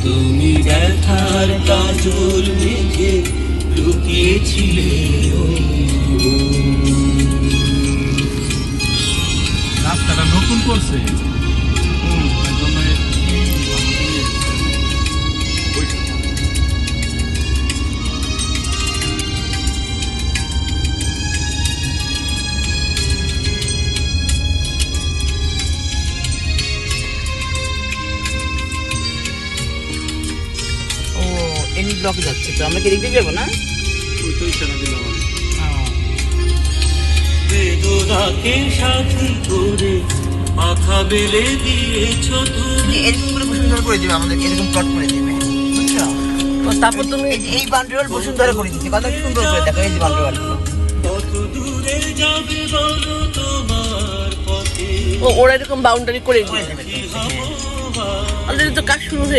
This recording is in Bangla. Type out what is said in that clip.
তুমি ব্যথার কাজল মেঘে লুকিয়েছিলে রাস্তাটা নতুন করছে। এনি ব্লকে যাচ্ছে তো আমরা কি দেখতে যাবো না? বেদনাকে সাথী করে মাথা বেলে দিয়েছো তুমি। এরকম করে বসুন্ধরা করে দিবে আমাদেরকে, এরকম প্লট করে দিবে, বুঝছো? তারপর তুমি এই বাউন্ডারি বসুন্ধরা করে দিচ্ছে, কত সুন্দর করে দেখো এই যে বাউন্ডারি। কত দূরে যাবে বলো তোমার পথে ওরা এরকম বাউন্ডারি করে দিবে। কি হবো অলরেডি তো কাজ শুরু হয়ে